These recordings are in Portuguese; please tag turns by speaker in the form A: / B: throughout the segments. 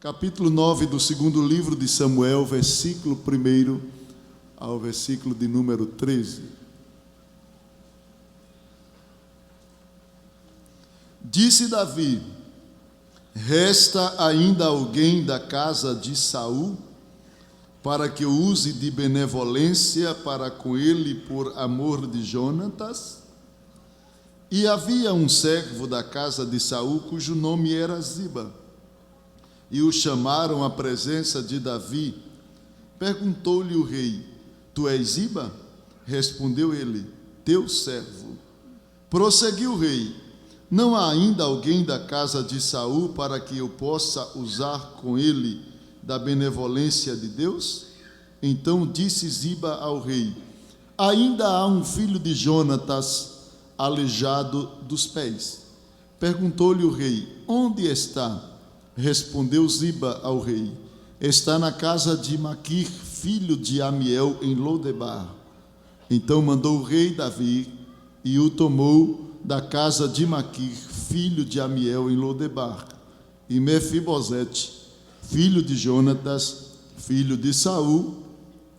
A: capítulo 9 do segundo livro de Samuel, versículo 1 ao versículo de número 13. Disse Davi: resta ainda alguém da casa de Saul, para que eu use de benevolência para com ele por amor de Jonatas? E havia um servo da casa de Saul, cujo nome era Ziba, e o chamaram à presença de Davi. Perguntou-lhe o rei: tu és Ziba? Respondeu ele: teu servo. Prosseguiu o rei: não há ainda alguém da casa de Saul para que eu possa usar com ele da benevolência de Deus? Então disse Ziba ao rei: ainda há um filho de Jonatas, aleijado dos pés. Perguntou-lhe o rei: onde está? Respondeu Ziba ao rei: está na casa de Maquir, filho de Amiel, em Lodebar. Então mandou o rei Davi e o tomou da casa de Maquir, filho de Amiel, em Lodebar. E Mefibosete, filho de Jonatas, filho de Saul,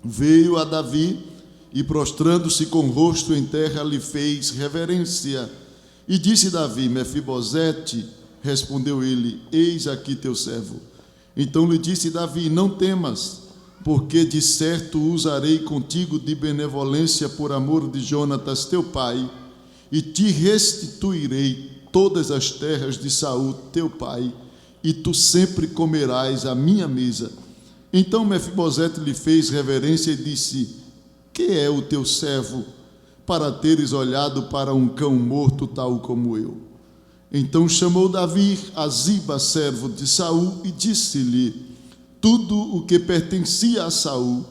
A: veio a Davi e, prostrando-se com o rosto em terra, lhe fez reverência. E disse Davi: Mefibosete. Respondeu ele: eis aqui teu servo. Então lhe disse Davi: não temas, porque de certo usarei contigo de benevolência por amor de Jonatas teu pai, e te restituirei todas as terras de Saul teu pai, e tu sempre comerás à minha mesa. Então Mefibosete lhe fez reverência e disse: que é o teu servo, para teres olhado para um cão morto tal como eu? Então chamou Davi a Ziba, servo de Saul, e disse-lhe: tudo o que pertencia a Saul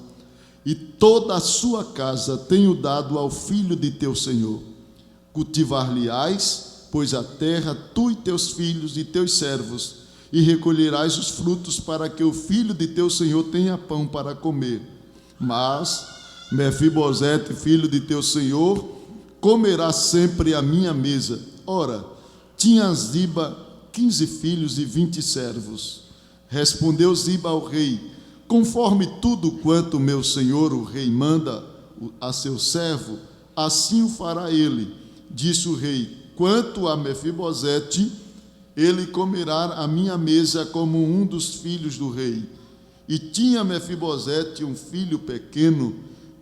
A: e toda a sua casa tenho dado ao filho de teu senhor. Cultivar-lhe-ás, pois a terra, tu e teus filhos e teus servos, e recolherás os frutos, para que o filho de teu senhor tenha pão para comer. Mas Mefibosete, filho de teu senhor, comerá sempre à minha mesa. Ora, tinha Ziba 15 filhos e 20 servos. Respondeu Ziba ao rei: conforme tudo quanto meu senhor o rei manda a seu servo, assim o fará ele. Disse o rei: quanto a Mefibosete, ele comerá à minha mesa como um dos filhos do rei. E tinha Mefibosete um filho pequeno,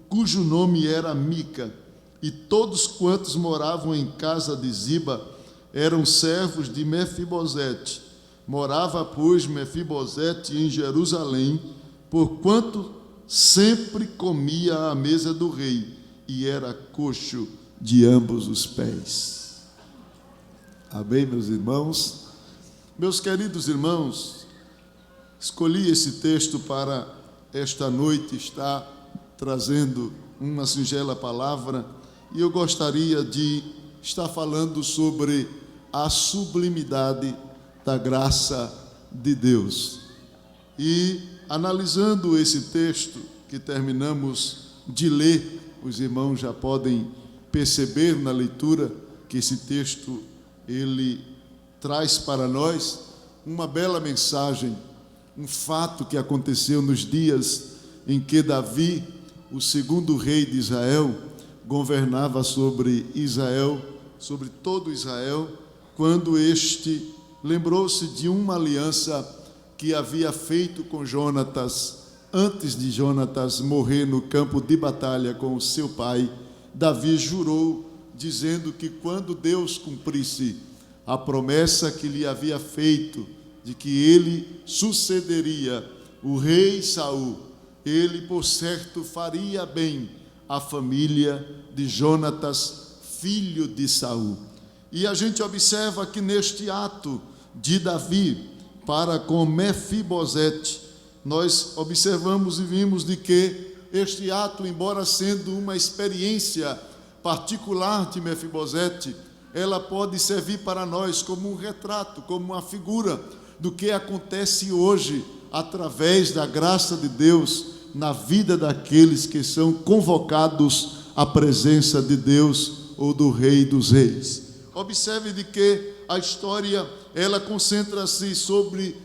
A: cujo nome era Mica, e todos quantos moravam em casa de Ziba eram servos de Mefibosete. Morava, pois, Mefibosete em Jerusalém, porquanto sempre comia à mesa do rei, e era coxo de ambos os pés. Amém, meus irmãos? Meus queridos irmãos, escolhi esse texto para esta noite estar trazendo uma singela palavra, e eu gostaria de estar falando sobre a sublimidade da graça de Deus. E analisando esse texto que terminamos de ler, os irmãos já podem perceber na leitura que esse texto ele traz para nós uma bela mensagem, um fato que aconteceu nos dias em que Davi, o segundo rei de Israel, governava sobre Israel, sobre todo Israel, quando este lembrou-se de uma aliança que havia feito com Jonatas, antes de Jonatas morrer no campo de batalha com o seu pai. Davi jurou, dizendo que quando Deus cumprisse a promessa que lhe havia feito, de que ele sucederia o rei Saul, ele, por certo, faria bem à família de Jonatas, filho de Saul. E a gente observa que neste ato de Davi para com Mefibosete, nós observamos e vimos de que este ato, embora sendo uma experiência particular de Mefibosete, ela pode servir para nós como um retrato, como uma figura do que acontece hoje através da graça de Deus na vida daqueles que são convocados à presença de Deus ou do Rei dos Reis. Observe de que a história ela concentra-se sobre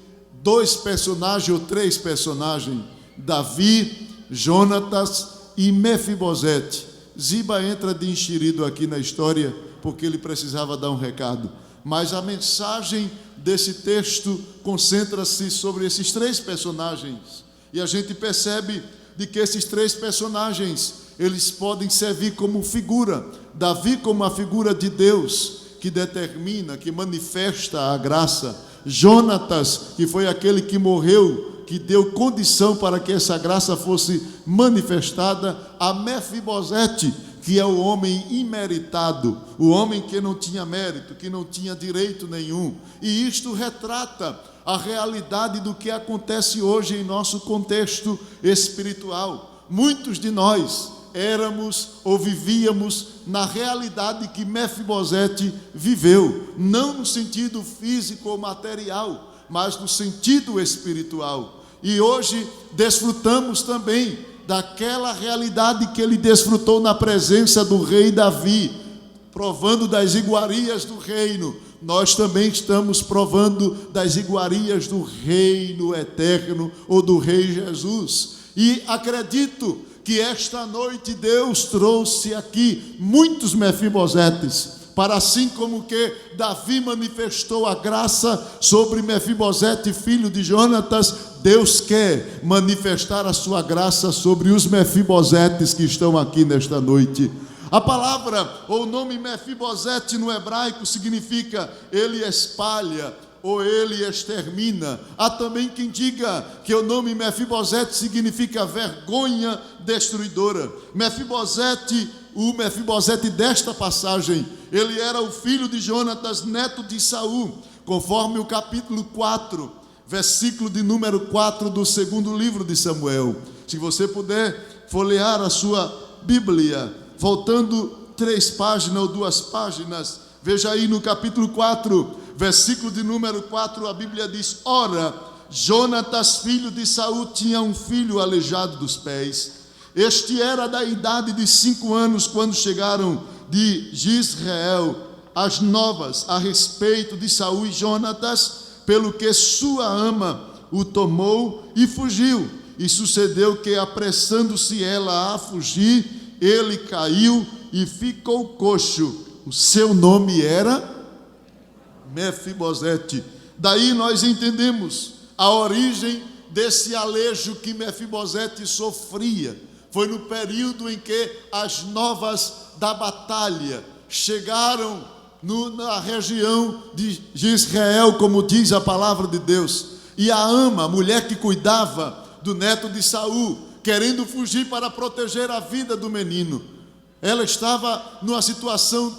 A: dois personagens ou três personagens: Davi, Jonatas e Mefibosete. Ziba entra de enxerido aqui na história porque ele precisava dar um recado, mas a mensagem desse texto concentra-se sobre esses três personagens, e a gente percebe de que esses três personagens, eles podem servir como figura. Davi como a figura de Deus, que determina, que manifesta a graça. Jonatas, que foi aquele que morreu, que deu condição para que essa graça fosse manifestada. A Mefibosete, que é o homem imeritado, o homem que não tinha mérito, que não tinha direito nenhum. E isto retrata a realidade do que acontece hoje em nosso contexto espiritual. Muitos de nós éramos ou vivíamos na realidade que Mefibosete viveu, não no sentido físico ou material, mas no sentido espiritual. E hoje desfrutamos também daquela realidade que ele desfrutou na presença do rei Davi, provando das iguarias do reino. Nós também estamos provando das iguarias do reino eterno ou do rei Jesus. E acredito que esta noite Deus trouxe aqui muitos Mefibosetes, para assim como que Davi manifestou a graça sobre Mefibosete, filho de Jonatas, Deus quer manifestar a sua graça sobre os Mefibosetes que estão aqui nesta noite. A palavra ou o nome Mefibosete no hebraico significa ele espalha ou ele extermina. Há também quem diga que o nome Mefibosete significa vergonha destruidora. Mefibosete, o Mefibosete desta passagem, ele era o filho de Jonatas, neto de Saul, conforme o capítulo 4, versículo de número 4 do segundo livro de Samuel. Se você puder folhear a sua Bíblia, voltando 3 páginas ou 2 páginas, veja aí no capítulo 4, versículo de número 4, a Bíblia diz: ora, Jonatas, filho de Saul, tinha um filho aleijado dos pés. Este era da idade de 5 anos, quando chegaram de Jezreel as novas a respeito de Saul e Jonatas, pelo que sua ama o tomou e fugiu. E sucedeu que, apressando-se ela a fugir, ele caiu e ficou coxo. O seu nome era Mefibosete. Daí nós entendemos a origem desse alejo que Mefibosete sofria. Foi no período em que as novas da batalha chegaram na região de Jezreel, como diz a palavra de Deus. E a ama, a mulher que cuidava do neto de Saul, querendo fugir para proteger a vida do menino, ela estava numa situação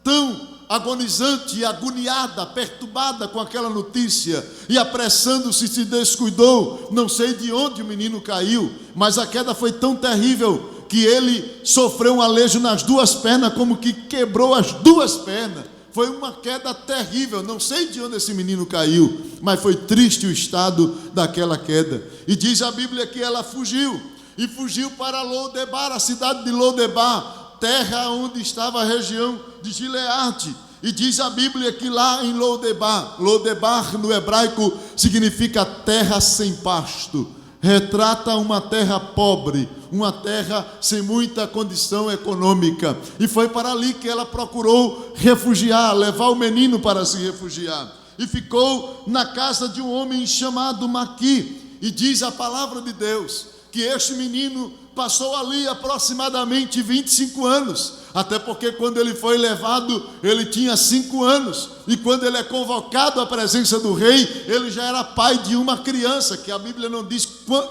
A: tão agonizante e agoniada, perturbada com aquela notícia, e apressando-se se descuidou. Não sei de onde o menino caiu, mas a queda foi tão terrível que ele sofreu um alejo nas 2 pernas, como que quebrou as 2 pernas. Foi uma queda terrível. Não sei de onde esse menino caiu, mas foi triste o estado daquela queda. E diz a Bíblia que ela fugiu, e fugiu para Lodebar, a cidade de Lodebar, terra onde estava a região de Gileade. E diz a Bíblia que lá em Lodebar, Lodebar no hebraico significa terra sem pasto, retrata uma terra pobre, uma terra sem muita condição econômica. E foi para ali que ela procurou refugiar, levar o menino para se refugiar. E ficou na casa de um homem chamado Maqui. E diz a palavra de Deus que este menino passou ali aproximadamente 25 anos, até porque quando ele foi levado, ele tinha 5 anos, e quando ele é convocado à presença do rei, ele já era pai de uma criança, que a Bíblia não diz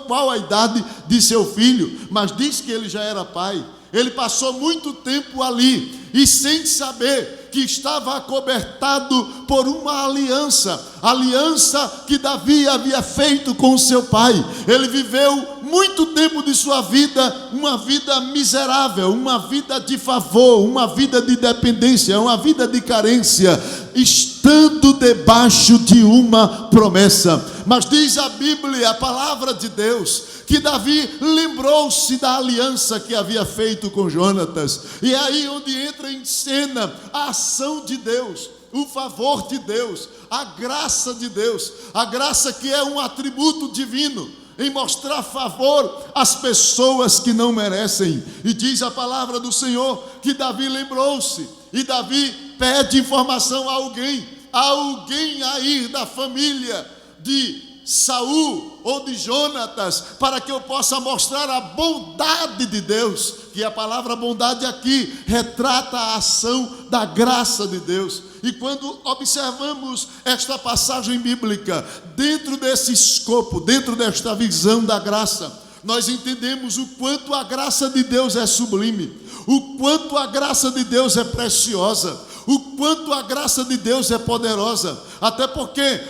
A: qual a idade de seu filho, mas diz que ele já era pai. Ele passou muito tempo ali, e sem saber que estava acobertado por uma aliança que Davi havia feito com o seu pai. Ele viveu muito tempo de sua vida, uma vida miserável, uma vida de favor, uma vida de dependência, uma vida de carência, estando debaixo de uma promessa. Mas diz a Bíblia, a palavra de Deus, que Davi lembrou-se da aliança que havia feito com Jonatas. E é aí onde entra em cena a ação de Deus, o favor de Deus, a graça de Deus, a graça que é um atributo divino, em mostrar favor às pessoas que não merecem. E diz a palavra do Senhor que Davi lembrou-se, e Davi pede informação a alguém aí da família de Saul ou de Jonatas, para que eu possa mostrar a bondade de Deus, que a palavra bondade aqui retrata a ação da graça de Deus. E quando observamos esta passagem bíblica, dentro desse escopo, dentro desta visão da graça, nós entendemos o quanto a graça de Deus é sublime, o quanto a graça de Deus é preciosa, o quanto a graça de Deus é poderosa. Até porque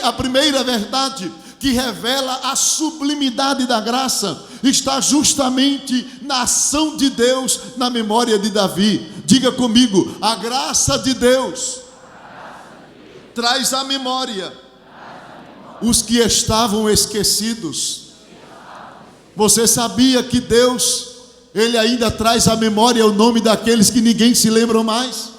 A: a primeira verdade que revela a sublimidade da graça está justamente na ação de Deus na memória de Davi. Diga comigo: a graça de Deus traz à memória os que estavam esquecidos. Você sabia que Deus, Ele ainda traz à memória o nome daqueles que ninguém se lembra mais?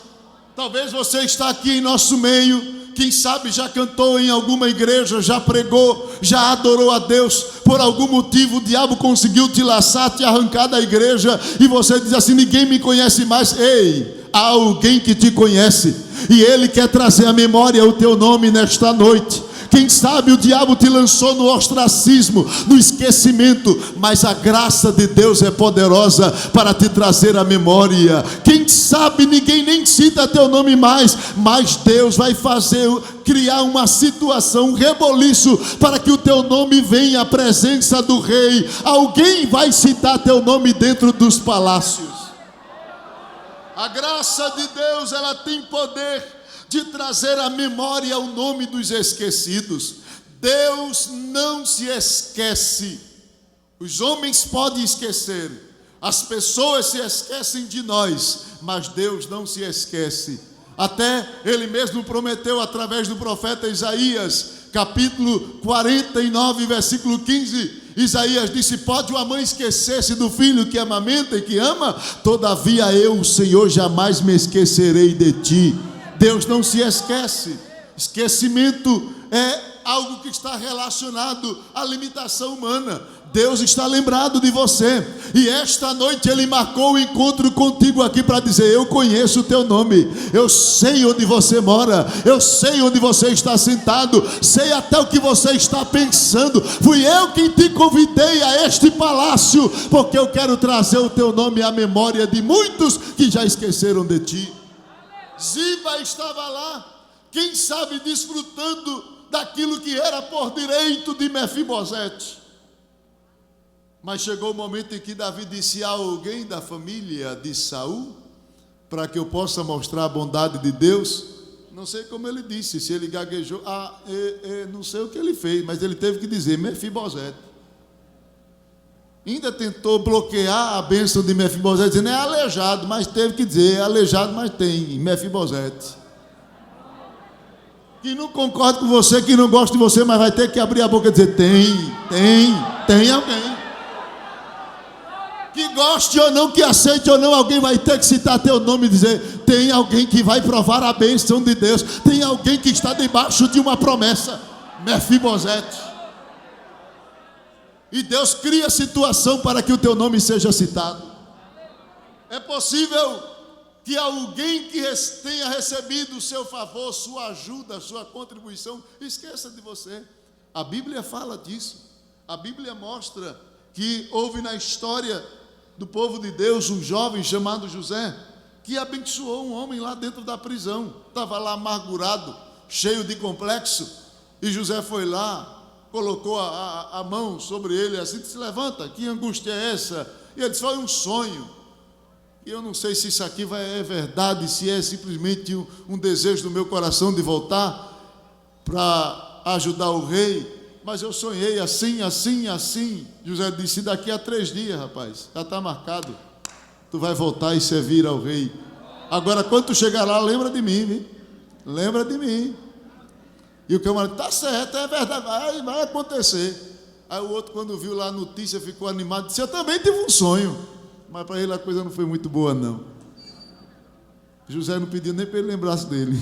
A: Talvez você está aqui em nosso meio, quem sabe já cantou em alguma igreja, já pregou, já adorou a Deus. Por algum motivo o diabo conseguiu te laçar, te arrancar da igreja, e você diz assim: ninguém me conhece mais. Ei, há alguém que te conhece, e Ele quer trazer à memória o teu nome nesta noite. Quem sabe o diabo te lançou no ostracismo, no esquecimento, mas a graça de Deus é poderosa para te trazer à memória. Quem sabe ninguém nem cita teu nome mais, mas Deus vai criar uma situação, um reboliço, para que o teu nome venha à presença do rei. Alguém vai citar teu nome dentro dos palácios. A graça de Deus, ela tem poder de trazer à memória o nome dos esquecidos. Deus não se esquece. Os homens podem esquecer, as pessoas se esquecem de nós, mas Deus não se esquece. Até Ele mesmo prometeu através do profeta Isaías, capítulo 49, versículo 15, Isaías disse: pode uma mãe esquecer-se do filho que amamenta e que ama? Todavia eu, o Senhor, jamais me esquecerei de ti. Deus não se esquece. Esquecimento é algo que está relacionado à limitação humana. Deus está lembrado de você, e esta noite Ele marcou o encontro contigo aqui para dizer: eu conheço o teu nome, eu sei onde você mora, eu sei onde você está sentado, sei até o que você está pensando. Fui eu quem te convidei a este palácio, porque eu quero trazer o teu nome à memória de muitos que já esqueceram de ti. Ziba estava lá, quem sabe desfrutando daquilo que era por direito de Mefibosete. Mas chegou o momento em que Davi disse: há alguém da família de Saul, para que eu possa mostrar a bondade de Deus? Não sei como ele disse, se ele gaguejou, não sei o que ele fez, mas ele teve que dizer Mefibosete. Ainda tentou bloquear a bênção de Mefibosete, dizendo: é aleijado, mas teve que dizer: é aleijado, mas tem Mefibosete. Que não concorda com você, que não gosta de você, mas vai ter que abrir a boca e dizer: tem alguém. Que goste ou não, que aceite ou não, alguém vai ter que citar teu nome e dizer: tem alguém que vai provar a bênção de Deus, tem alguém que está debaixo de uma promessa. Mefibosete. E Deus cria a situação para que o teu nome seja citado. É possível que alguém que tenha recebido o seu favor, sua ajuda, sua contribuição, esqueça de você. A Bíblia fala disso. A Bíblia mostra que houve na história do povo de Deus um jovem chamado José, que abençoou um homem lá dentro da prisão. Estava lá amargurado, cheio de complexo, e José foi lá, colocou a mão sobre ele assim, disse: levanta, que angústia é essa? E ele disse: foi um sonho. E eu não sei se isso aqui é verdade, se é simplesmente um desejo do meu coração de voltar para ajudar o rei, mas eu sonhei assim, assim, assim. José disse: daqui a 3 dias, rapaz, já está marcado, tu vai voltar e servir ao rei. Agora, quando tu chegar lá, lembra de mim, viu? Lembra de mim. E o camarada: está certo, é verdade, vai acontecer. Aí o outro, quando viu lá a notícia, ficou animado, disse: eu também tive um sonho. Mas para ele a coisa não foi muito boa, não. José não pediu nem para ele lembrar-se dele.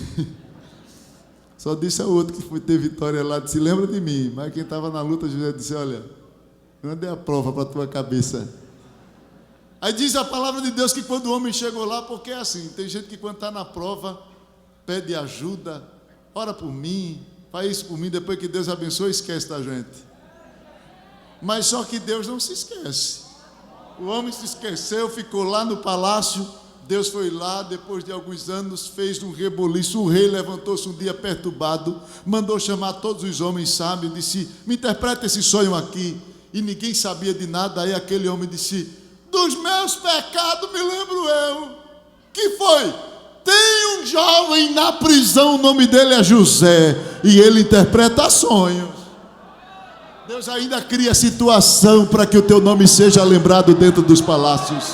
A: Só disse ao outro que foi ter vitória lá, disse, lembra de mim. Mas quem estava na luta, José disse, olha, eu dei a prova para a tua cabeça. Aí diz a palavra de Deus que quando o homem chegou lá, porque é assim, tem gente que quando está na prova, pede ajuda, ora por mim, faz isso por mim, depois que Deus abençoa, esquece da gente. Mas só que Deus não se esquece. O homem se esqueceu, ficou lá no palácio. Deus foi lá, depois de alguns anos, fez um reboliço. O rei levantou-se um dia perturbado, mandou chamar todos os homens sábios, disse, me interpreta esse sonho aqui. E ninguém sabia de nada. Aí aquele homem disse, dos meus pecados me lembro eu. Que foi? Tem um jovem na prisão, o nome dele é José, e ele interpreta sonhos. Deus ainda cria situação para que o teu nome seja lembrado dentro dos palácios.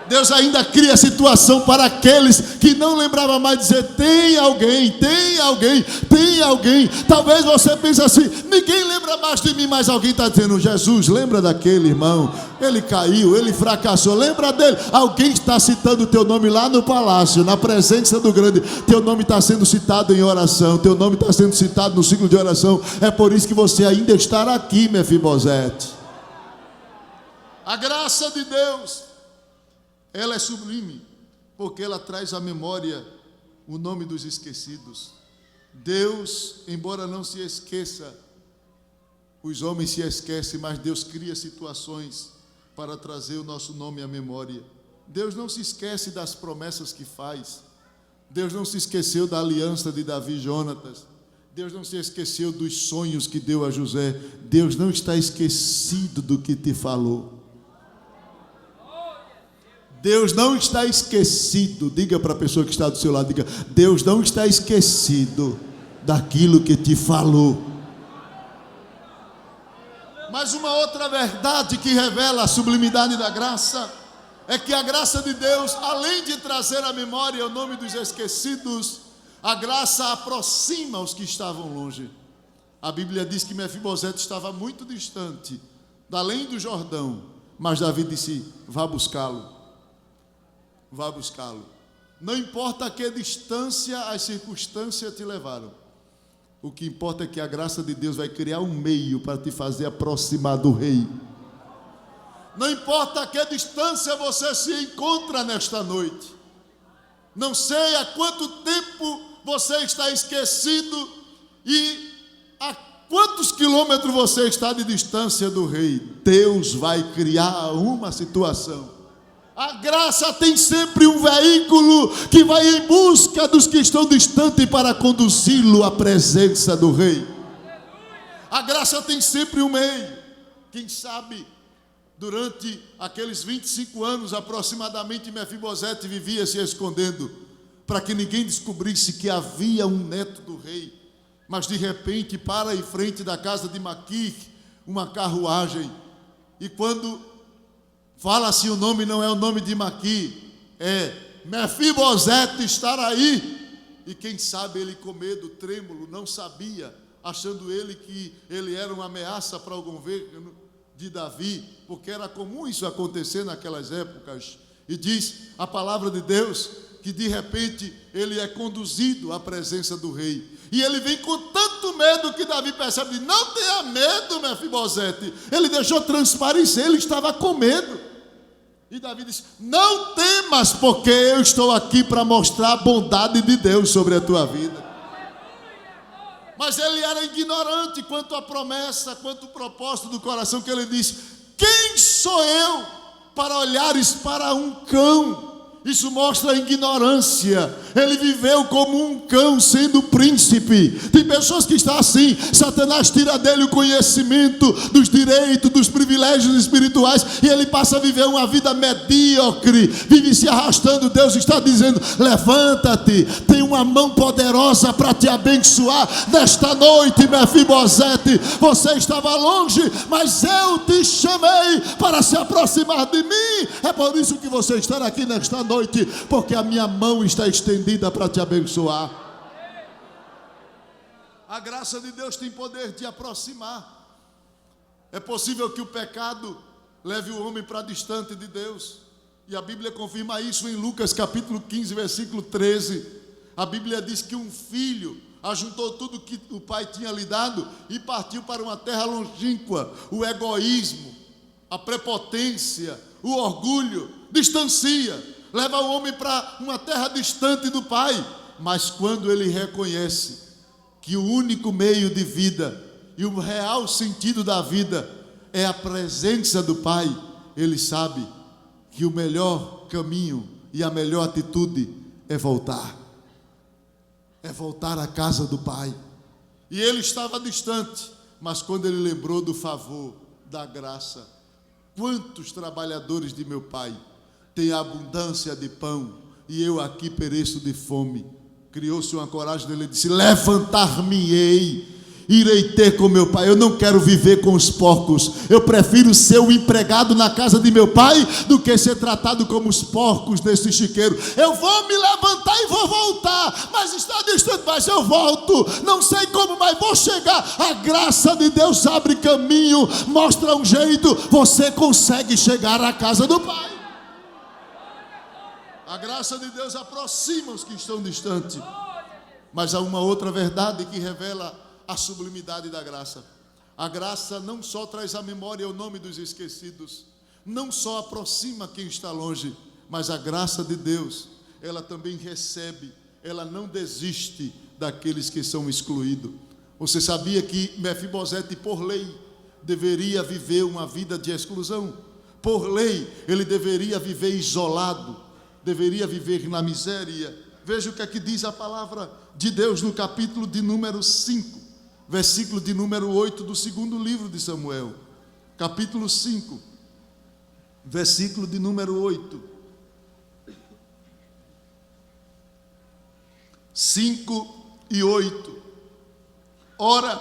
A: Deus ainda cria situação para aqueles que não lembravam mais, dizer, tem alguém, tem alguém, tem alguém. Talvez você pense assim, ninguém lembra mais de mim, mas alguém está dizendo, Jesus, lembra daquele irmão, ele caiu, ele fracassou, lembra dele. Alguém está citando o teu nome lá no palácio, na presença do grande. Teu nome está sendo citado em oração, teu nome está sendo citado no ciclo de oração. É por isso que você ainda está aqui, Mefibosete. A graça de Deus, ela é sublime, porque ela traz à memória o nome dos esquecidos. Deus, embora não se esqueça, os homens se esquecem, mas Deus cria situações para trazer o nosso nome à memória. Deus não se esquece das promessas que faz. Deus não se esqueceu da aliança de Davi e Jonatas. Deus não se esqueceu dos sonhos que deu a José. Deus não está esquecido do que te falou. Deus não está esquecido, diga para a pessoa que está do seu lado, diga, Deus não está esquecido daquilo que te falou. Mas uma outra verdade que revela a sublimidade da graça, é que a graça de Deus, além de trazer à memória o nome dos esquecidos, a graça aproxima os que estavam longe. A Bíblia diz que Mefibosete estava muito distante, além do Jordão, mas Davi disse, vá buscá-lo. Vá buscá-lo. Não importa a que distância as circunstâncias te levaram. O que importa é que a graça de Deus vai criar um meio para te fazer aproximar do rei. Não importa a que distância você se encontra nesta noite. Não sei há quanto tempo você está esquecido e a quantos quilômetros você está de distância do rei. Deus vai criar uma situação. A graça tem sempre um veículo que vai em busca dos que estão distantes para conduzi-lo à presença do rei. A graça tem sempre um meio. Quem sabe, durante aqueles 25 anos aproximadamente, Mefibosete vivia se escondendo, para que ninguém descobrisse que havia um neto do rei. Mas de repente, para em frente da casa de Maquir, uma carruagem, e quando fala-se o nome, não é o nome de Maquir, é Mefibosete estar aí. E quem sabe ele com medo, trêmulo, não sabia, achando ele que ele era uma ameaça para o governo de Davi, porque era comum isso acontecer naquelas épocas. E diz a palavra de Deus que de repente ele é conduzido à presença do rei. E ele vem com tanto medo que Davi percebe, não tenha medo, Mefibosete. Ele deixou transparecer, ele estava com medo. E Davi disse, não temas, porque eu estou aqui para mostrar a bondade de Deus sobre a tua vida. Mas ele era ignorante quanto à promessa, quanto ao propósito do coração, que ele disse, quem sou eu para olhares para um cão? Isso mostra a ignorância. Ele viveu como um cão sendo príncipe. Tem pessoas que estão assim. Satanás tira dele o conhecimento dos direitos, dos privilégios espirituais, e ele passa a viver uma vida medíocre, vive se arrastando. Deus está dizendo, levanta-te, tem uma mão poderosa para te abençoar nesta noite. Mefibosete, você estava longe, mas eu te chamei para se aproximar de mim. É por isso que você está aqui nesta noite, porque a minha mão está estendida para te abençoar. A graça de Deus tem poder de aproximar. É possível que o pecado leve o homem para distante de Deus, E a Bíblia confirma isso em Lucas capítulo 15, versículo 13. A Bíblia diz que um filho ajuntou tudo que o pai tinha lhe dado e partiu para uma terra longínqua. O egoísmo, a prepotência, o orgulho distancia, leva o homem para uma terra distante do pai. Mas quando ele reconhece que o único meio de vida e o real sentido da vida é a presença do pai, ele sabe que o melhor caminho e a melhor atitude é voltar à casa do pai. E ele estava distante, mas quando ele lembrou do favor, da graça, quantos trabalhadores de meu pai têm abundância de pão e eu aqui pereço de fome? Criou-se uma coragem dele e disse: levantar-me-ei, irei ter com meu pai. Eu não quero viver com os porcos. Eu prefiro ser um empregado na casa de meu pai do que ser tratado como os porcos desse chiqueiro. Eu vou me levantar e vou voltar, mas está distante, mas eu volto. Não sei como, mas vou chegar. A graça de Deus abre caminho, mostra um jeito. Você consegue chegar à casa do pai. A graça de Deus aproxima os que estão distantes. Mas há uma outra verdade que revela a sublimidade da graça. A graça não só traz à memória o nome dos esquecidos, não só aproxima quem está longe, mas a graça de Deus, ela também recebe, ela não desiste daqueles que são excluídos. Você sabia que Mefibosete, por lei, deveria viver uma vida de exclusão? Por lei, ele deveria viver isolado, deveria viver na miséria. Veja o que é que diz a palavra de Deus no capítulo de número 5, versículo de número 8 do segundo livro de Samuel. Capítulo 5, versículo de número 8. 5 e 8. Ora,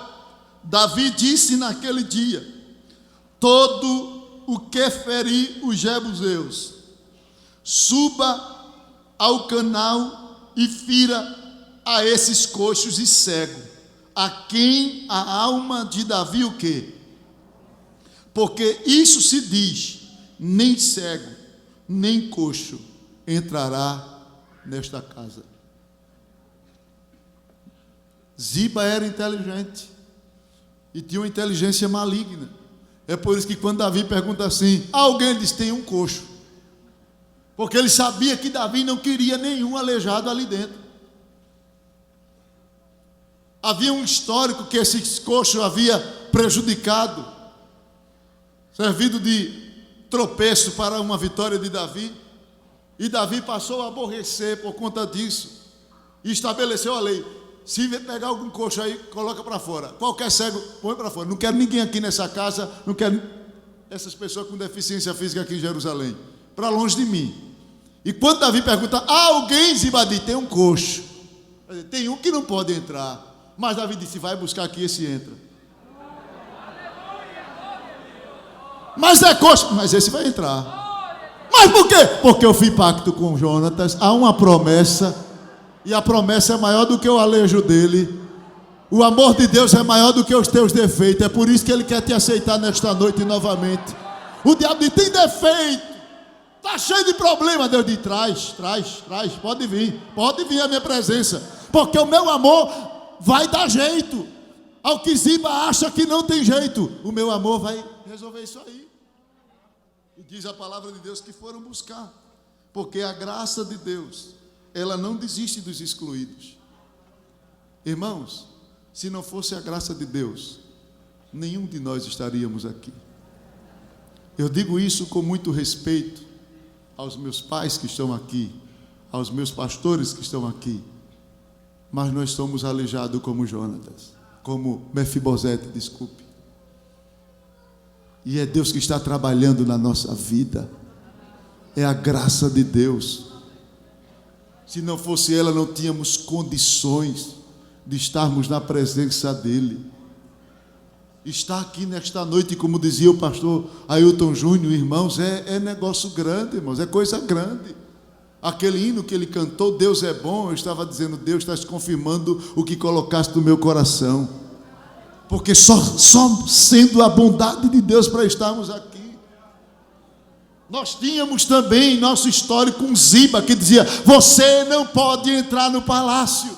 A: Davi disse naquele dia: todo o que ferir os jebuseus, suba ao canal e fira a esses coxos e cego, a quem a alma de Davi o quê? Porque isso se diz: nem cego, nem coxo entrará nesta casa. Ziba era inteligente e tinha uma inteligência maligna. É por isso que quando Davi pergunta assim, alguém diz: tem um coxo. Porque ele sabia que Davi não queria nenhum aleijado ali dentro. Havia um histórico que esse coxo havia prejudicado, servido de tropeço para uma vitória de Davi. E Davi passou a aborrecer por conta disso. E estabeleceu a lei: se pegar algum coxo aí, coloca para fora. Qualquer cego, põe para fora. Não quero ninguém aqui nessa casa, não quero essas pessoas com deficiência física aqui em Jerusalém, para longe de mim. E quando Davi pergunta, alguém, Ziba diz: tem um coxo. Tem um que não pode entrar. Mas Davi disse: vai buscar aqui, esse entra. Mas é coxo, mas esse vai entrar. Mas por quê? Porque eu fiz pacto com Jonatas, há uma promessa, e a promessa é maior do que o alejo dele. O amor de Deus é maior do que os teus defeitos. É por isso que ele quer te aceitar nesta noite novamente. O diabo diz: tem defeito, está cheio de problema. Deus diz: traz, pode vir à minha presença, porque o meu amor vai dar jeito. Ao que Ziba acha que não tem jeito, o meu amor vai resolver isso aí. E diz a palavra de Deus que foram buscar, porque a graça de Deus, ela não desiste dos excluídos. Irmãos, se não fosse a graça de Deus, nenhum de nós estaríamos aqui. Eu digo isso com muito respeito aos meus pais que estão aqui, aos meus pastores que estão aqui, mas nós somos aleijados como Jonatas, como Mefibosete, desculpe. E é Deus que está trabalhando na nossa vida, é a graça de Deus. Se não fosse ela, não tínhamos condições de estarmos na presença dEle. Estar aqui nesta noite, como dizia o pastor Ailton Júnior, irmãos, é negócio grande, irmãos, é coisa grande. Aquele hino que ele cantou, Deus é bom, eu estava dizendo: Deus está confirmando o que colocaste no meu coração. Porque só sendo a bondade de Deus para estarmos aqui. Nós tínhamos também em nosso histórico um Ziba que dizia: você não pode entrar no palácio.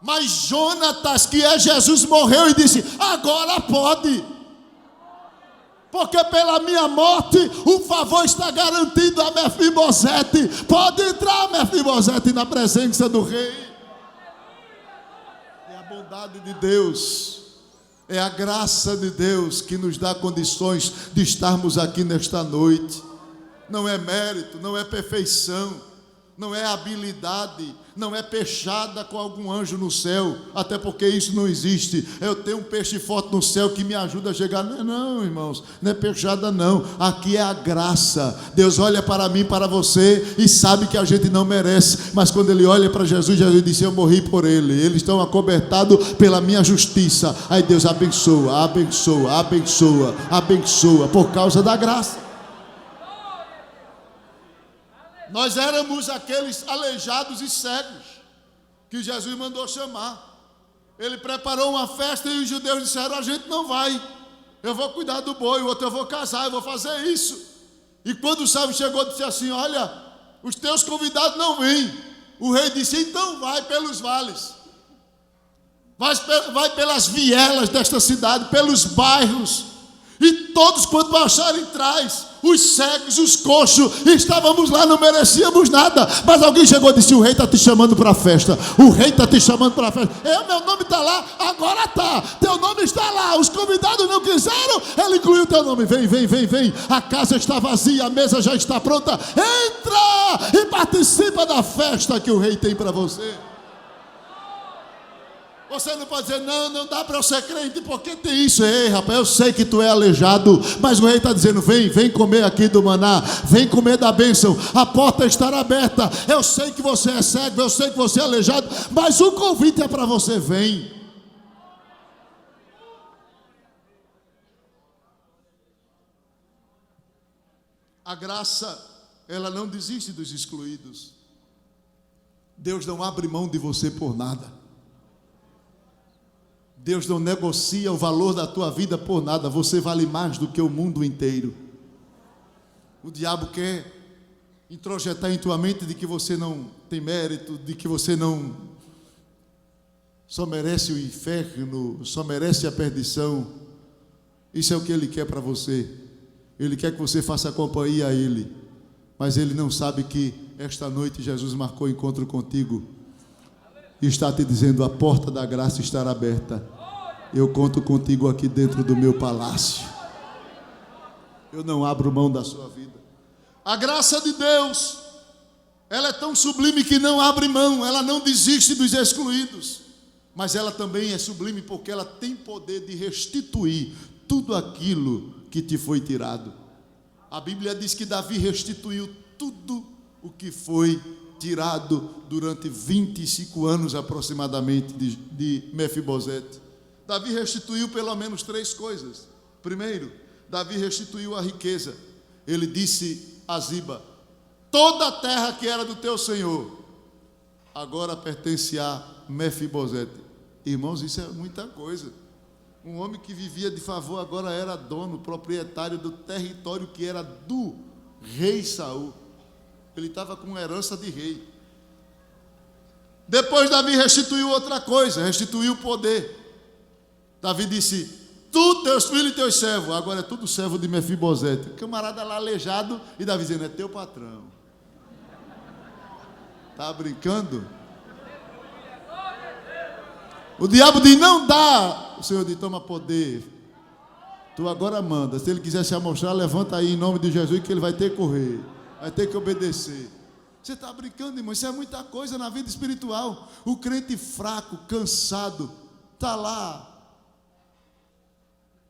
A: Mas Jonatas, que é Jesus, morreu e disse: agora pode. Porque pela minha morte o favor está garantido a Mefibosete. Pode entrar, Mefibosete, na presença do rei. É a bondade de Deus, é a graça de Deus que nos dá condições de estarmos aqui nesta noite. Não é mérito, não é perfeição, não é habilidade, não é peixada com algum anjo no céu, até porque isso não existe. Eu tenho um peixe forte no céu que me ajuda a chegar. Não, irmãos, não é peixada não, aqui é a graça. Deus olha para mim, para você, e sabe que a gente não merece, mas quando Ele olha para Jesus, Jesus disse: eu morri por Ele, eles estão acobertados pela minha justiça. Aí Deus abençoa, abençoa, abençoa, abençoa, por causa da graça. Nós éramos aqueles aleijados e cegos que Jesus mandou chamar. Ele preparou uma festa e os judeus disseram: a gente não vai, eu vou cuidar do boi, o outro eu vou casar, eu vou fazer isso. E quando o servo chegou, disse assim: olha, os teus convidados não vêm. O rei disse: então vai pelos vales, vai pelas vielas desta cidade, pelos bairros, e todos quanto acharem traz. Os cegos, os coxos, estávamos lá, não merecíamos nada, mas alguém chegou e disse: o rei está te chamando para a festa, o rei está te chamando para a festa. Meu nome está lá, agora está, teu nome está lá, os convidados não quiseram, ele incluiu o teu nome. Vem, vem, vem, vem, a casa está vazia, a mesa já está pronta, entra e participa da festa que o rei tem para você. Você não pode dizer: não dá para eu ser crente porque tem isso. Ei, rapaz, eu sei que tu é aleijado, mas o rei está dizendo: vem comer aqui do maná, vem comer da bênção, a porta estará aberta. Eu sei que você é cego, eu sei que você é aleijado, mas o convite é para você, vem. A graça, ela não desiste dos excluídos. Deus não abre mão de você por nada. Deus não negocia o valor da tua vida por nada. Você vale mais do que o mundo inteiro. O diabo quer introjetar em tua mente de que você não tem mérito, de que você não só merece o inferno, só merece a perdição. Isso é o que ele quer para você. Ele quer que você faça companhia a ele, mas ele não sabe que esta noite Jesus marcou encontro contigo e está te dizendo: a porta da graça estará aberta. Eu conto contigo aqui dentro do meu palácio. Eu não abro mão da sua vida. A graça de Deus, ela é tão sublime que não abre mão, ela não desiste dos excluídos, mas ela também é sublime porque ela tem poder de restituir tudo aquilo que te foi tirado. A Bíblia diz que Davi restituiu tudo o que foi tirado durante 25 anos aproximadamente de Mefibosete. Davi restituiu pelo menos 3 coisas. Primeiro, Davi restituiu a riqueza. Ele disse a Ziba: toda a terra que era do teu senhor agora pertence a Mefibosete. Irmãos, isso é muita coisa. Um homem que vivia de favor agora era dono, proprietário do território que era do rei Saul. Ele estava com herança de rei. Depois Davi restituiu outra coisa, restituiu o poder. Davi disse: tu, teus filhos e teus servos, agora é tudo servo de Mefibosete. O camarada lá aleijado, e Davi dizendo: é teu patrão. Está brincando? O diabo diz: não dá. O Senhor diz: toma poder. Tu agora manda. Se ele quiser se amostrar, levanta aí em nome de Jesus, que ele vai ter que correr, vai ter que obedecer. Você está brincando, irmão? Isso é muita coisa na vida espiritual. O crente fraco, cansado, está lá,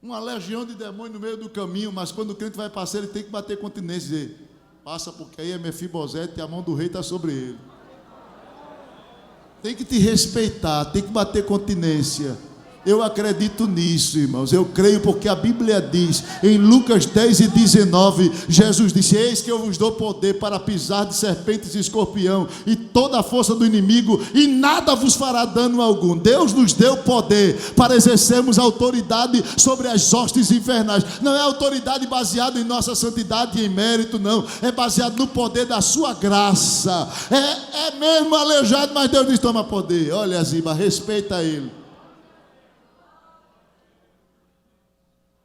A: uma legião de demônios no meio do caminho, mas quando o crente vai passar, ele tem que bater continência e dizer: passa, porque aí é Mefibosete e a mão do rei está sobre ele. Tem que te respeitar, tem que bater continência, Eu acredito nisso, irmãos. Eu creio porque a Bíblia diz, em Lucas 10:19, Jesus disse: eis que eu vos dou poder para pisar de serpentes e escorpião e toda a força do inimigo, e nada vos fará dano algum. Deus nos deu poder para exercermos autoridade sobre as hostes infernais. Não é autoridade baseada em nossa santidade e em mérito, não. É baseado no poder da sua graça. É mesmo aleijado, mas Deus diz: toma poder. Olha, Ziba, respeita ele.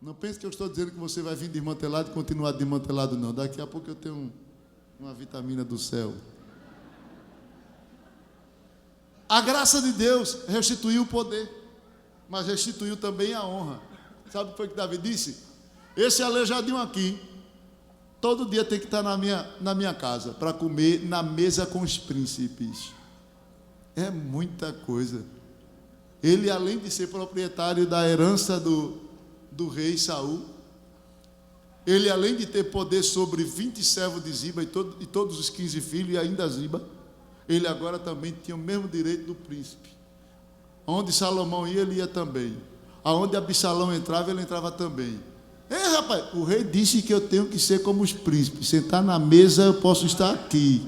A: Não pense que eu estou dizendo que você vai vir desmantelado e continuar desmantelado, não. Daqui a pouco eu tenho uma vitamina do céu. A graça de Deus restituiu o poder, mas restituiu também a honra. Sabe o que foi que Davi disse? Esse aleijadinho aqui, todo dia tem que estar na minha casa, para comer na mesa com os príncipes. É muita coisa. Ele, além de ser proprietário da herança do rei Saul, ele, além de ter poder sobre 20 servos de Ziba e todos os 15 filhos, e ainda Ziba, ele agora também tinha o mesmo direito do príncipe. Onde Salomão ia, ele ia também. Aonde Absalão entrava, ele entrava também. Rapaz, o rei disse que eu tenho que ser como os príncipes, sentar na mesa, eu posso estar aqui.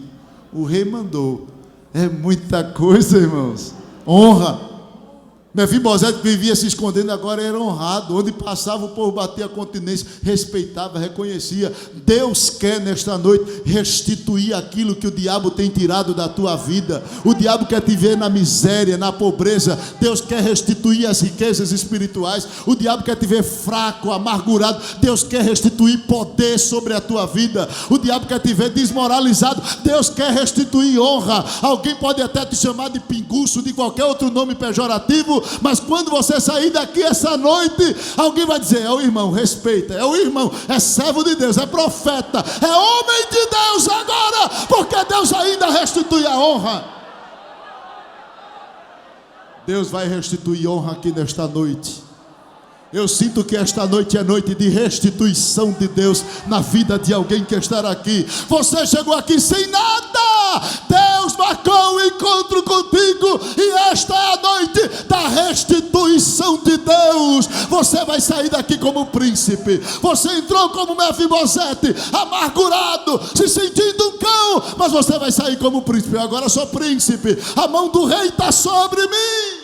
A: O rei mandou. É muita coisa, irmãos. Honra. Mefibosete, que vivia se escondendo, agora era honrado. Onde passava, o povo batia continência, respeitava, reconhecia. Deus quer nesta noite restituir aquilo que o diabo tem tirado da tua vida. O diabo quer te ver na miséria, na pobreza. Deus quer restituir as riquezas espirituais. O diabo quer te ver fraco, amargurado. Deus quer restituir poder sobre a tua vida. O diabo quer te ver desmoralizado. Deus quer restituir honra. Alguém pode até te chamar de pinguço, de qualquer outro nome pejorativo, mas quando você sair daqui essa noite, alguém vai dizer: é o irmão, respeita, é o irmão, é servo de Deus, é profeta, é homem de Deus agora, porque Deus ainda restitui a honra. Deus vai restituir honra aqui nesta noite. Eu sinto que esta noite é noite de restituição de Deus na vida de alguém que está aqui. Você chegou aqui sem nada, Deus marcou um encontro contigo, e esta é a noite da restituição de Deus. Você vai sair daqui como príncipe. Você entrou como Mefibosete, amargurado, se sentindo um cão, mas você vai sair como príncipe. Agora sou príncipe, a mão do rei está sobre mim.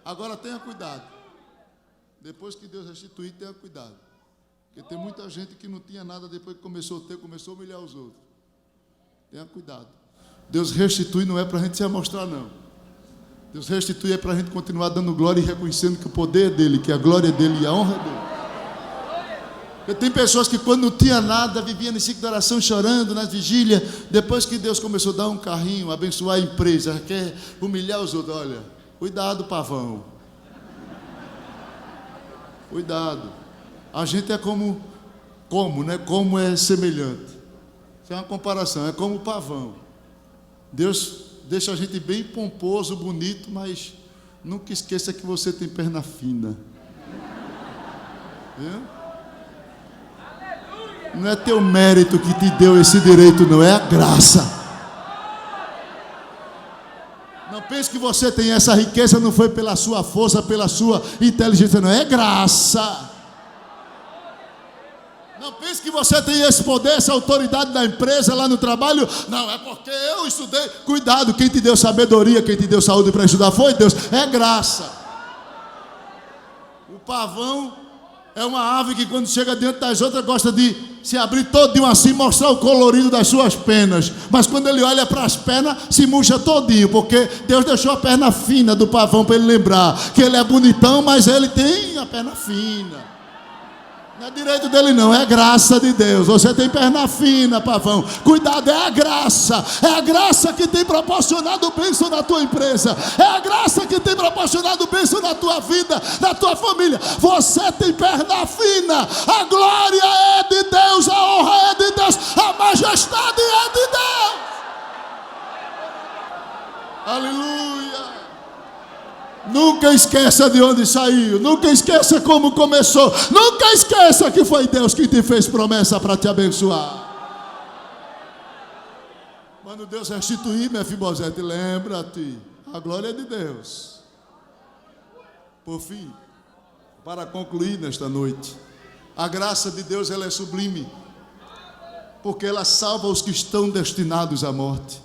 A: Agora tenha cuidado. Depois que Deus restituir, tenha cuidado. Porque tem muita gente que não tinha nada, depois que começou a ter, começou a humilhar os outros. Tenha cuidado. Deus restitui não é para a gente se amostrar, não. Deus restitui é para a gente continuar dando glória e reconhecendo que o poder é dele, que a glória é dele e a honra é dele. Porque tem pessoas que quando não tinha nada, viviam em ciclo de oração chorando nas vigílias. Depois que Deus começou a dar um carrinho, abençoar a empresa, quer humilhar os outros. Olha, cuidado, pavão. Cuidado. A gente é como, né? Como é semelhante. Isso é uma comparação, é como o pavão. Deus deixa a gente bem pomposo, bonito, mas nunca esqueça que você tem perna fina. Viu? Não é teu mérito que te deu esse direito, não, é a graça. Não pense que você tem essa riqueza, não foi pela sua força, pela sua inteligência, não, é graça. Não pense que você tem esse poder, essa autoridade da empresa, lá no trabalho, não, é porque eu estudei. Cuidado, quem te deu sabedoria, quem te deu saúde para estudar foi Deus, é graça. O pavão é uma ave que quando chega diante das outras gosta de se abrir todinho assim, mostrar o colorido das suas penas. Mas quando ele olha para as pernas, se murcha todinho, porque Deus deixou a perna fina do pavão para ele lembrar que ele é bonitão, mas ele tem a perna fina. Não é direito dele não, é graça de Deus. Você tem perna fina, pavão. Cuidado, é a graça que tem proporcionado bênção na tua empresa. É a graça que tem proporcionado bênção na tua vida, na tua família. Você tem perna fina. A glória é de Deus, a honra é de Deus, a majestade é de Deus. Aleluia. Nunca esqueça de onde saiu, nunca esqueça como começou, nunca esqueça que foi Deus que te fez promessa para te abençoar. Quando Deus restituir, Mefibosete, lembra-te, a glória é de Deus. Por fim, para concluir nesta noite, a graça de Deus ela é sublime, porque ela salva os que estão destinados à morte.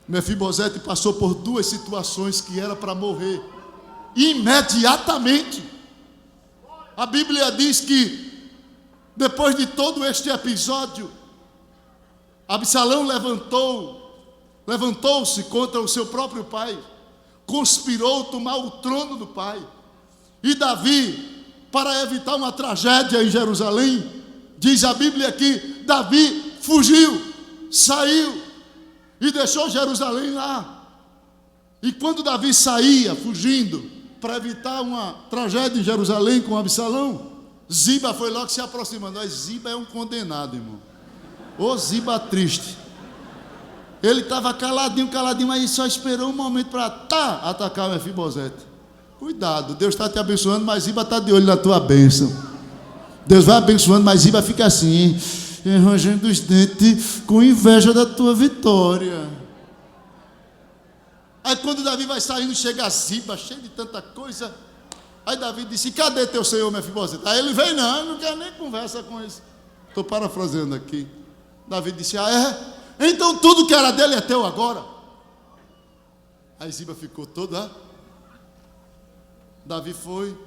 A: Mefibosete passou por duas situações que era para morrer imediatamente. A Bíblia diz que depois de todo este episódio, Absalão levantou-se contra o seu próprio pai, conspirou tomar o trono do pai. E Davi, para evitar uma tragédia em Jerusalém, diz a Bíblia que Davi fugiu, saiu e deixou Jerusalém lá. E quando Davi saía, fugindo, para evitar uma tragédia em Jerusalém com Absalão, Ziba foi logo se aproximando. Mas Ziba é um condenado, irmão. Ô Ziba triste. Ele estava caladinho, mas só esperou um momento para atacar o Mefibosete. Cuidado, Deus está te abençoando, mas Ziba está de olho na tua bênção. Deus vai abençoando, mas Ziba fica assim, arranjando os dentes, com inveja da tua vitória. Aí quando Davi vai saindo, chega a Ziba, cheio de tanta coisa. Aí Davi disse: cadê teu senhor Mefibosete? Aí ele vem: não quero nem conversa com isso. Estou parafraseando aqui. Davi disse: então tudo que era dele é teu agora. Aí Ziba ficou toda. Davi foi,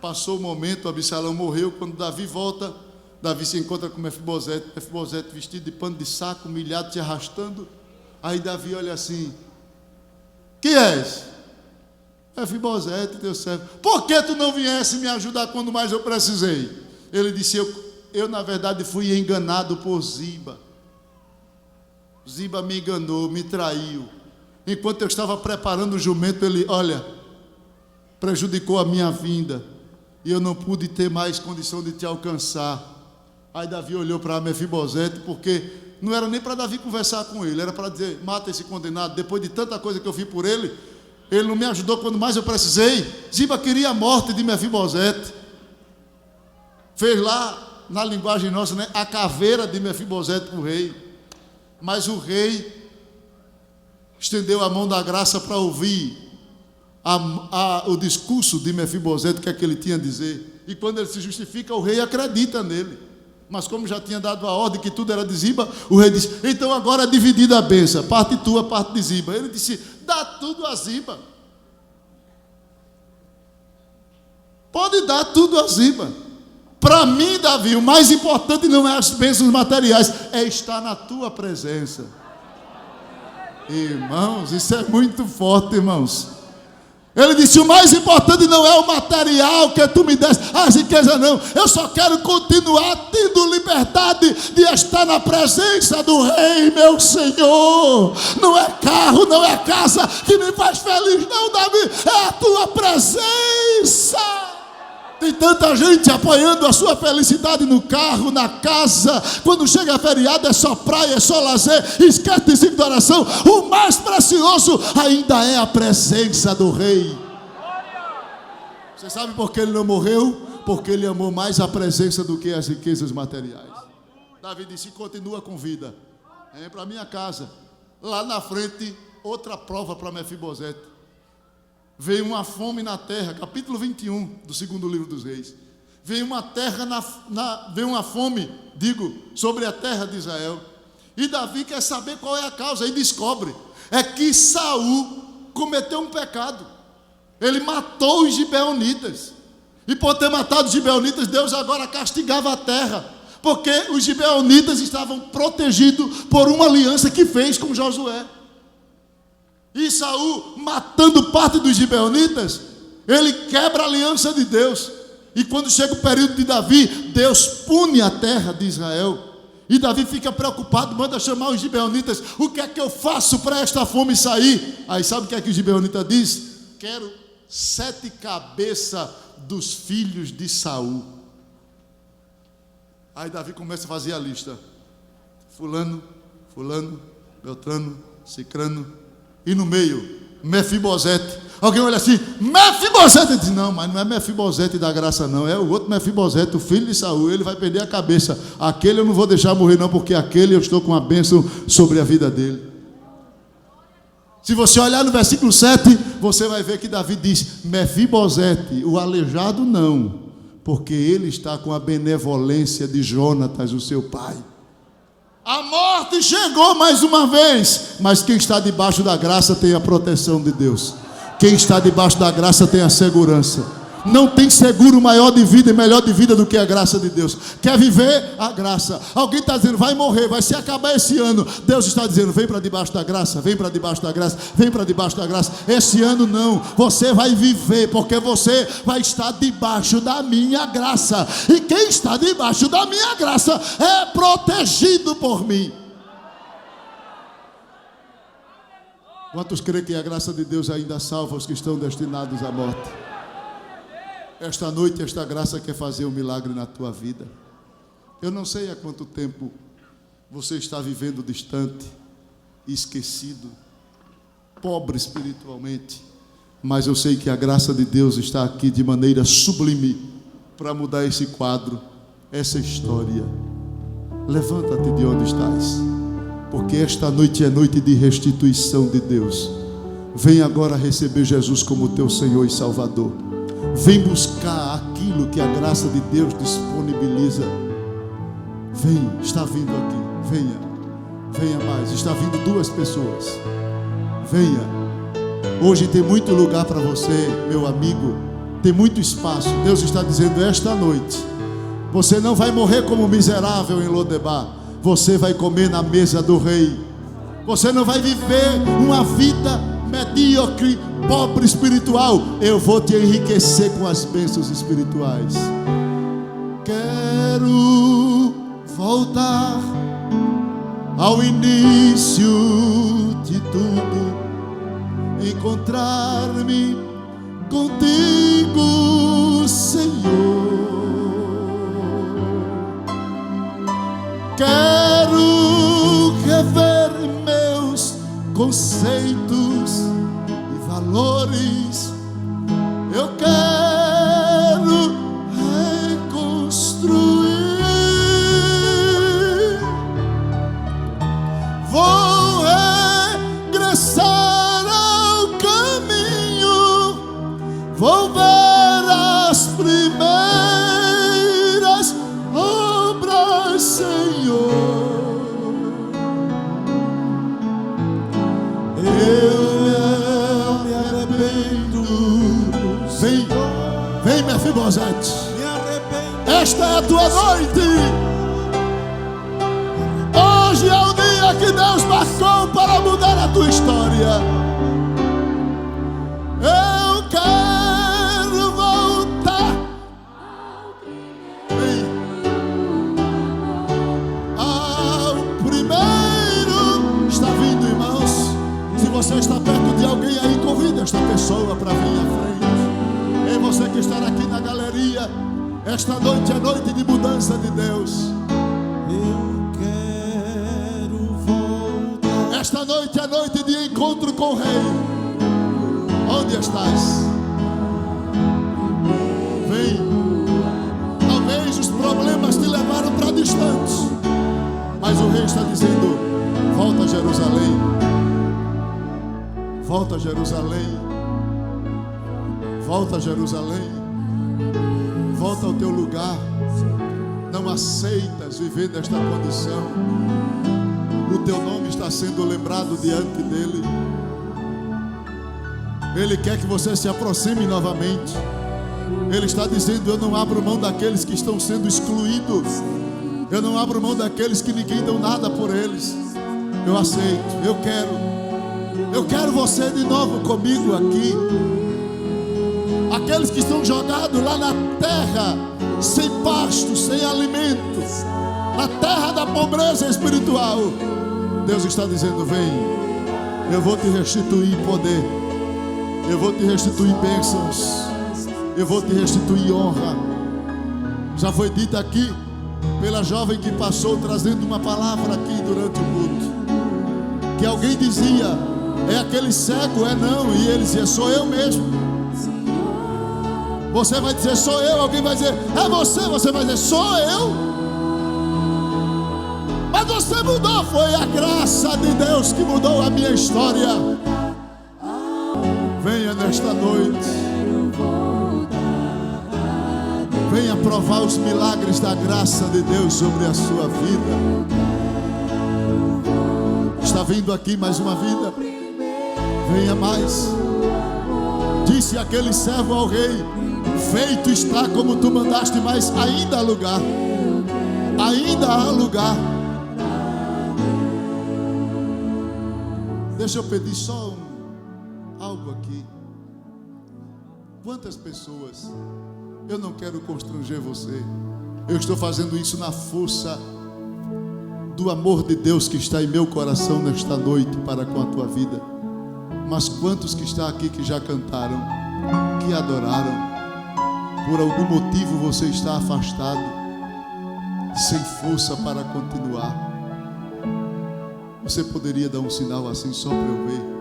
A: passou o momento, Absalão morreu. Quando Davi volta, Davi se encontra com Mefibosete vestido de pano de saco, humilhado, se arrastando. Aí Davi olha assim: que és? Mefibosete, teu servo. Por que tu não viesse me ajudar quando mais eu precisei? Ele disse: eu na verdade fui enganado por Ziba. Ziba me enganou, me traiu. Enquanto eu estava preparando o jumento, ele, prejudicou a minha vinda, e eu não pude ter mais condição de te alcançar. Aí Davi olhou para Mefibosete, porque não era nem para Davi conversar com ele, era para dizer: mata esse condenado, depois de tanta coisa que eu fiz por ele, ele não me ajudou quando mais eu precisei. Ziba queria a morte de Mefibosete, fez lá, na linguagem nossa, né, a caveira de Mefibosete para o rei, mas o rei estendeu a mão da graça para ouvir o discurso de Mefibosete, o que é que ele tinha a dizer. E quando ele se justifica, o rei acredita nele. Mas como já tinha dado a ordem que tudo era de Ziba, o rei disse: então agora é dividida a bênção, parte tua, parte de Ziba. Ele disse: dá tudo a Ziba. Pode dar tudo a Ziba. Para mim, Davi, o mais importante não é as bênçãos materiais, é estar na tua presença. Irmãos, isso é muito forte, irmãos. Ele disse: o mais importante não é o material que tu me deste, as riquezas não. Eu só quero continuar tendo liberdade de estar na presença do Rei, meu Senhor. Não é carro, não é casa que me faz feliz, não, Davi. É a tua presença. Tem tanta gente apoiando a sua felicidade no carro, na casa. Quando chega a feriado é só praia, é só lazer, esquece de ciclo de oração. O mais precioso ainda é a presença do Rei. Você sabe por que ele não morreu? Porque ele amou mais a presença do que as riquezas materiais. Davi disse: continua com vida, vem para minha casa. Lá na frente, outra prova para Mefibosete. Veio uma fome na terra, capítulo 21 do segundo livro dos Reis. Veio uma fome, sobre a terra de Israel. E Davi quer saber qual é a causa, e descobre: é que Saul cometeu um pecado. Ele matou os gibeonitas. E por ter matado os gibeonitas, Deus agora castigava a terra, porque os gibeonitas estavam protegidos por uma aliança que fez com Josué. E Saul, matando parte dos gibeonitas, ele quebra a aliança de Deus. E quando chega o período de Davi, Deus pune a terra de Israel. E Davi fica preocupado, manda chamar os gibeonitas: o que é que eu faço para esta fome sair? Aí sabe o que é que o gibeonita diz? Quero 7 cabeças dos filhos de Saul. Aí Davi começa a fazer a lista: fulano, Beltrano, Cicrano. E no meio, Mefibosete. Alguém olha assim: Mefibosete. Diz: não, mas não é Mefibosete da graça não, é o outro Mefibosete, o filho de Saul. Ele vai perder a cabeça. Aquele eu não vou deixar morrer não, porque aquele eu estou com a bênção sobre a vida dele. Se você olhar no versículo 7, você vai ver que Davi diz: Mefibosete, o aleijado não, porque ele está com a benevolência de Jonatas, o seu pai. A morte chegou mais uma vez, mas quem está debaixo da graça tem a proteção de Deus. Quem está debaixo da graça tem a segurança. Não tem seguro maior de vida e melhor de vida do que a graça de Deus. Quer viver? A graça. Alguém está dizendo: vai morrer, vai se acabar esse ano. Deus está dizendo: vem para debaixo da graça, vem para debaixo da graça, vem para debaixo da graça. Esse ano não, você vai viver, porque você vai estar debaixo da minha graça. E quem está debaixo da minha graça é protegido por mim. Quantos creem que a graça de Deus ainda salva os que estão destinados à morte? Esta noite, esta graça quer fazer um milagre na tua vida. Eu não sei há quanto tempo você está vivendo distante, esquecido, pobre espiritualmente, mas eu sei que a graça de Deus está aqui de maneira sublime para mudar esse quadro, essa história. Levanta-te de onde estás, porque esta noite é noite de restituição de Deus. Vem agora receber Jesus como teu Senhor e Salvador. Vem buscar aquilo que a graça de Deus disponibiliza. Vem, está vindo aqui. Venha mais. Está vindo 2 pessoas. Venha. Hoje tem muito lugar para você, meu amigo. Tem muito espaço. Deus está dizendo: esta noite você não vai morrer como miserável em Lodebar. Você vai comer na mesa do rei. Você não vai viver uma vida medíocre, pobre espiritual. Eu vou te enriquecer com as bênçãos espirituais. Quero voltar ao início de tudo, encontrar-me contigo, Senhor. Quero rever meus conceitos e valores. Eu quero reconstruir. Vou regressar ao caminho. Vou ver as primeiras obras, Senhor. Vem, Mefibosete. Esta é a tua noite. Hoje é o dia que Deus marcou para mudar a tua história. Eu quero voltar. Vem. Ao primeiro. Está vindo, irmãos. Se você está perto de alguém aí, convida esta pessoa para vir à frente. E você que está aqui na galeria, esta noite é noite de mudança de Deus. Eu quero voltar. Esta noite é noite de encontro com o Rei. Onde estás? Vem. Talvez os problemas te levaram para distante, mas o Rei está dizendo: volta a Jerusalém. Volta a Jerusalém. Volta a Jerusalém. Volta ao teu lugar. Não aceitas viver nesta condição. O teu nome está sendo lembrado diante dele. Ele quer que você se aproxime novamente. Ele está dizendo: eu não abro mão daqueles que estão sendo excluídos. Eu não abro mão daqueles que ninguém deu nada por eles. Eu aceito, eu quero você de novo comigo aqui. Aqueles que estão jogados lá na terra, sem pasto, sem alimento, na terra da pobreza espiritual, Deus está dizendo: vem, eu vou te restituir poder, eu vou te restituir bênçãos, eu vou te restituir honra. Já foi dito aqui pela jovem que passou trazendo uma palavra aqui durante o culto, que alguém dizia: é aquele cego? É não. E ele dizia: sou eu mesmo. Você vai dizer: sou eu. Alguém vai dizer: é você. Você vai dizer: sou eu. Mas você mudou. Foi a graça de Deus que mudou a minha história. Venha nesta noite. Venha provar os milagres da graça de Deus sobre a sua vida. Está vindo aqui mais uma vida. Venha mais. Disse aquele servo ao rei: feito está como tu mandaste, mas ainda há lugar. Ainda há lugar. Deixa eu pedir só algo aqui. Quantas pessoas, eu não quero constranger você, eu estou fazendo isso na força do amor de Deus que está em meu coração nesta noite para com a tua vida. Mas quantos que estão aqui que já cantaram, que adoraram, por algum motivo você está afastado, sem força para continuar? Você poderia dar um sinal assim só para eu ver?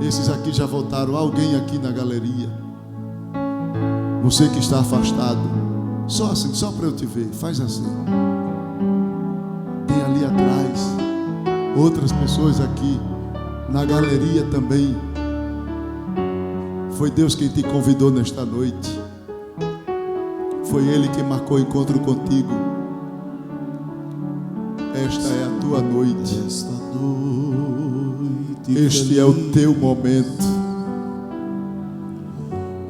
A: Esses aqui já voltaram. Alguém aqui na galeria, você que está afastado, só assim, só para eu te ver, faz assim. Tem ali atrás outras pessoas aqui na galeria também. Foi Deus quem te convidou nesta noite. Foi Ele que marcou o encontro contigo. Esta é a tua noite. Este é o teu momento.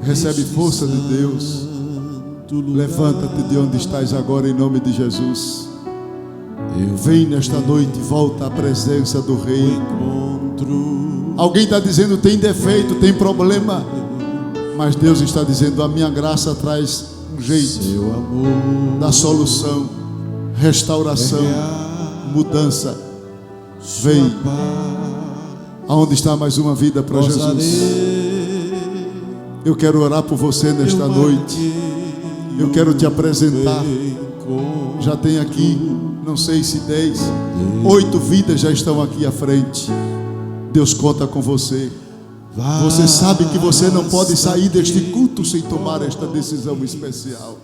A: Recebe força de Deus. Levanta-te de onde estás agora em nome de Jesus. Vem nesta noite, volta à presença do Rei. Alguém está dizendo tem defeito, tem problema, mas Deus está dizendo a minha graça traz um jeito da solução, restauração, mudança. Vem. Aonde está mais uma vida para Jesus? Eu quero orar por você nesta noite. Eu quero te apresentar. Já tem aqui, não sei se 10, 8 vidas já estão aqui à frente. Deus conta com você. Você sabe que você não pode sair deste culto sem tomar esta decisão especial.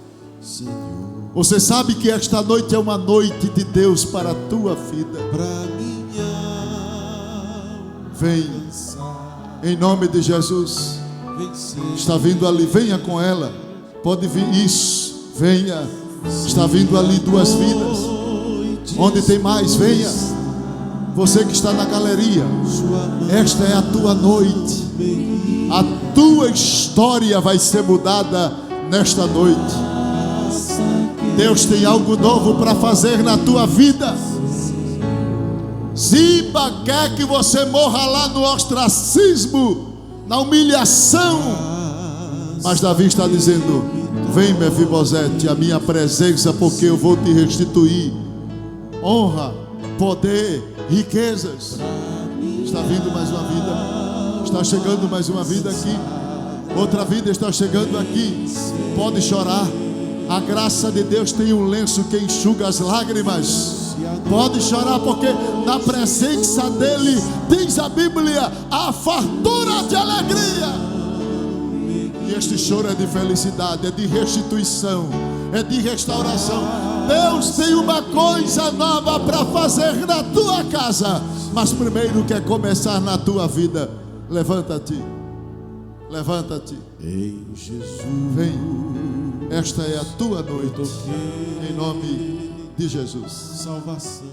A: Você sabe que esta noite é uma noite de Deus para a tua vida. Vem, em nome de Jesus. Está vindo ali, venha com ela. Pode vir, isso, venha. Está vindo ali 2 vidas. Onde tem mais, venha. Você que está na galeria, esta é a tua noite. A tua história vai ser mudada nesta noite. Deus tem algo novo para fazer na tua vida. Ziba quer que você morra lá no ostracismo, na humilhação. Mas Davi está dizendo: vem, Mefibosete, a minha presença, porque eu vou te restituir honra, poder, riquezas. Está vindo mais uma vida. Está chegando mais uma vida aqui. Outra vida está chegando aqui. Pode chorar. A graça de Deus tem um lenço que enxuga as lágrimas. Pode chorar, porque na presença dele, diz a Bíblia, há fartura de alegria. E este choro é de felicidade, é de restituição, é de restauração. Deus tem uma coisa nova para fazer na tua casa, mas primeiro quer começar na tua vida. Levanta-te, levanta-te. Em Jesus, vem. Esta é a tua noite, em nome de Jesus. Salvação.